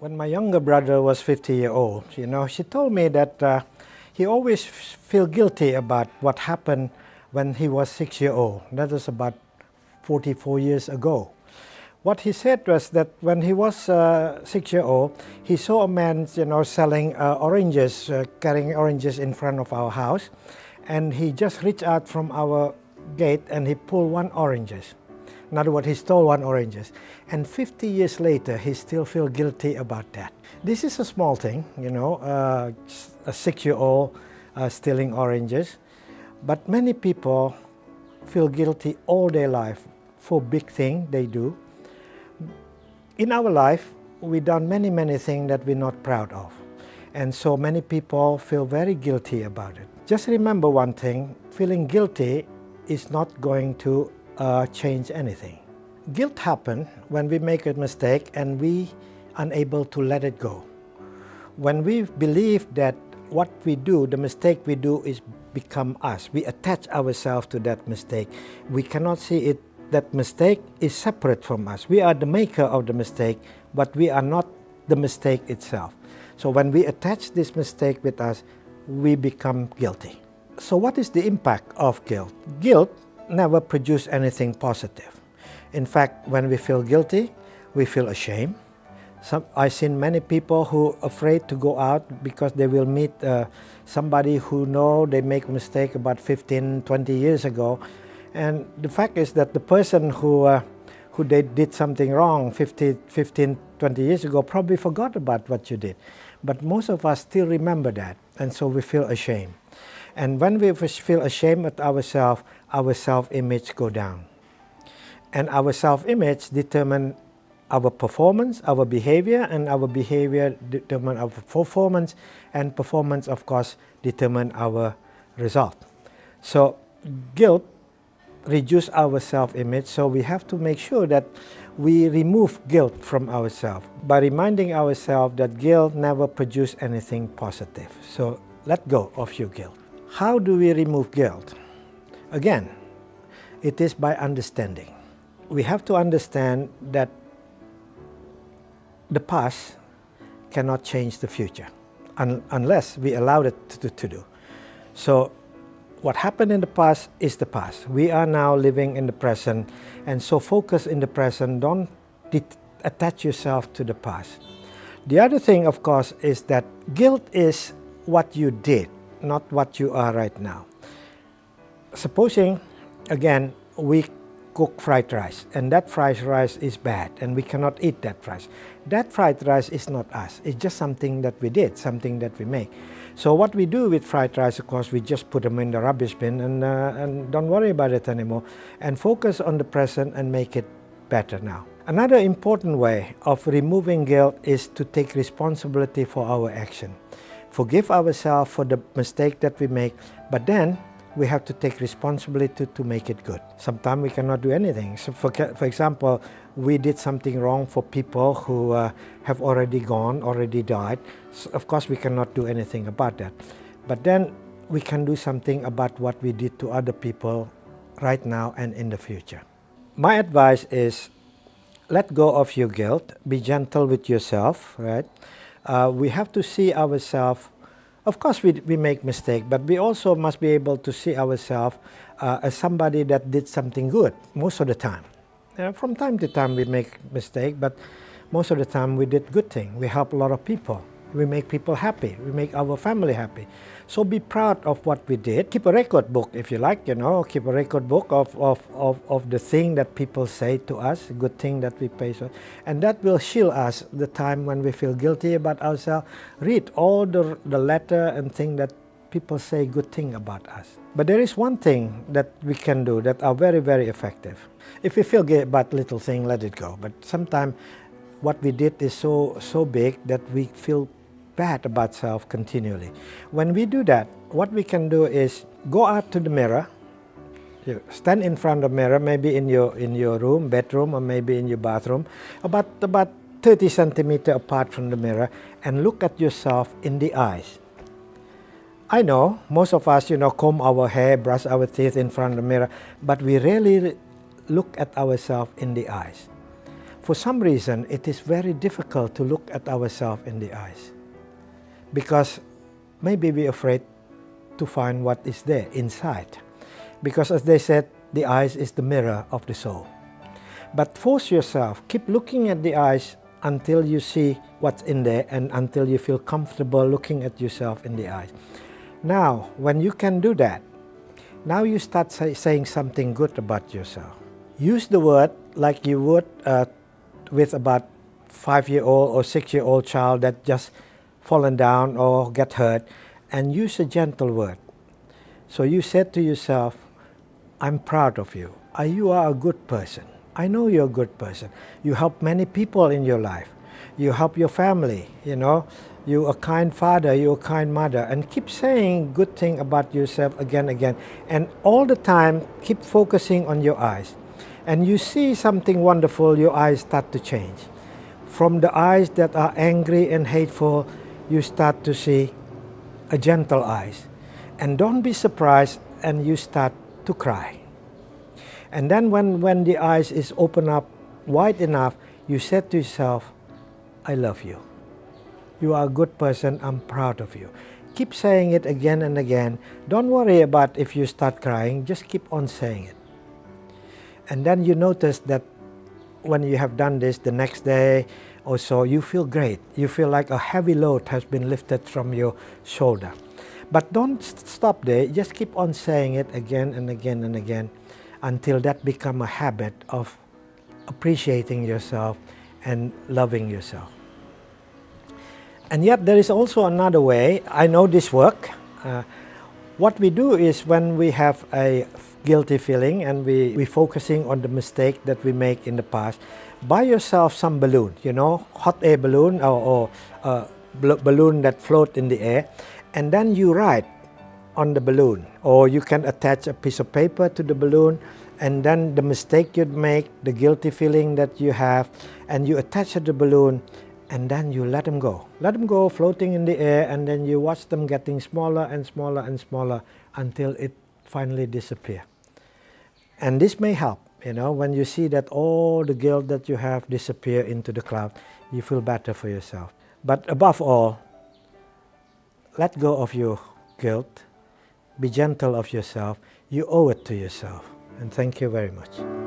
When my younger brother was 50-years old, she told me that he always feel guilty about what happened when he was 6 years old. That was about 44 years ago. What he said was that when he was 6 years old, he saw a man, selling oranges, carrying oranges in front of our house, and he just reached out from our gate and he pulled one oranges. In other words, he stole one oranges. And 50 years later, he still feels guilty about that. This is a small thing, a 6-year-old stealing oranges. But many people feel guilty all their life for big things they do. In our life, we've done many things that we're not proud of. And so many people feel very guilty about it. Just remember one thing, feeling guilty is not going to change anything. Guilt happens when we make a mistake and we unable to let it go. When we believe that what we do, the mistake we do is become us. We attach ourselves to that mistake. We cannot see it, that mistake is separate from us. We are the maker of the mistake, but we are not the mistake itself. So when we attach this mistake with us, we become guilty. So what is the impact of guilt? Guilt never produce anything positive. In fact, when we feel guilty, we feel ashamed. I've seen many people who are afraid to go out because they will meet somebody who know they make a mistake about 15, 20 years ago. And the fact is that the person who they did something wrong 15, 20 years ago probably forgot about what you did. But most of us still remember that, and so we feel ashamed. And when we feel ashamed of ourselves, our self-image go down. And our self-image determine our performance, our behavior, and our behavior determine our performance, and performance, of course, determine our result. So guilt reduce our self-image, so we have to make sure that we remove guilt from ourselves by reminding ourselves that guilt never produce anything positive. So let go of your guilt. How do we remove guilt? Again, it is by understanding. We have to understand that the past cannot change the future unless we allow it to do. So what happened in the past is the past. We are now living in the present, and so focus in the present. Don't attach yourself to the past. The other thing, of course, is that guilt is what you did, not what you are right now. Supposing, again, we cook fried rice, and that fried rice is bad, and we cannot eat that rice. That fried rice is not us. It's just something that we did, something that we make. So what we do with fried rice, of course, we just put them in the rubbish bin and don't worry about it anymore, and focus on the present and make it better now. Another important way of removing guilt is to take responsibility for our action. Forgive ourselves for the mistake that we make, but then we have to take responsibility to make it good. Sometimes we cannot do anything. So for example, we did something wrong for people who have already gone, already died. So of course, we cannot do anything about that. But then we can do something about what we did to other people right now and in the future. My advice is let go of your guilt. Be gentle with yourself, right? We have to see ourselves. Of course, we make mistakes, but we also must be able to see ourselves as somebody that did something good most of the time. From time to time, we make mistakes, but most of the time, we did good things. We help a lot of people. We make people happy. We make our family happy. So be proud of what we did. Keep a record book if you like, keep a record book of the thing that people say to us, good thing that we pay for. And that will shield us the time when we feel guilty about ourselves. Read all the letter and thing that people say good thing about us. But there is one thing that we can do that are very effective. If we feel guilty about little thing, let it go. But sometimes what we did is so big that we feel bad about self continually. When we do that, what we can do is go out to the mirror, stand in front of the mirror, maybe in your room, bedroom, or maybe in your bathroom, about 30 centimeters apart from the mirror, and look at yourself in the eyes. I know most of us, comb our hair, brush our teeth in front of the mirror, but we rarely look at ourselves in the eyes. for some reason, it is very difficult to look at ourselves in the eyes because maybe we're afraid to find what is there inside. Because as they said, the eyes is the mirror of the soul. But force yourself, keep looking at the eyes until you see what's in there and until you feel comfortable looking at yourself in the eyes. Now, when you can do that, now you start saying something good about yourself. Use the word like you would with about 5-year-old or 6-year-old child that just fallen down or get hurt, and use a gentle word. So you said to yourself, I'm proud of you. You are a good person. I know you're a good person. You help many people in your life. You help your family, You're a kind father, you're a kind mother. And keep saying good thing about yourself again and again. And all the time, keep focusing on your eyes. And you see something wonderful, your eyes start to change. From the eyes that are angry and hateful, you start to see a gentle eyes. And don't be surprised, and you start to cry. And then when the eyes is open up wide enough, you said to yourself, I love you. You are a good person, I'm proud of you. Keep saying it again and again. Don't worry about if you start crying, just keep on saying it. And then you notice that when you have done this the next day or so, you feel great. You feel like a heavy load has been lifted from your shoulder. But don't stop there, just keep on saying it again and again and again until that becomes a habit of appreciating yourself and loving yourself. And yet there is also another way. I know this work. What we do is when we have a guilty feeling and we're focusing on the mistake that we make in the past, buy yourself some balloon, hot air balloon or balloon that float in the air, and then you write on the balloon, or you can attach a piece of paper to the balloon, and then the mistake you'd make, the guilty feeling that you have, and you attach to the balloon, and then you let them go. Let them go floating in the air, and then you watch them getting smaller and smaller and smaller until it finally disappears. And this may help, when you see that all the guilt that you have disappear into the cloud, you feel better for yourself. But above all, let go of your guilt. Be gentle of yourself. You owe it to yourself. And thank you very much.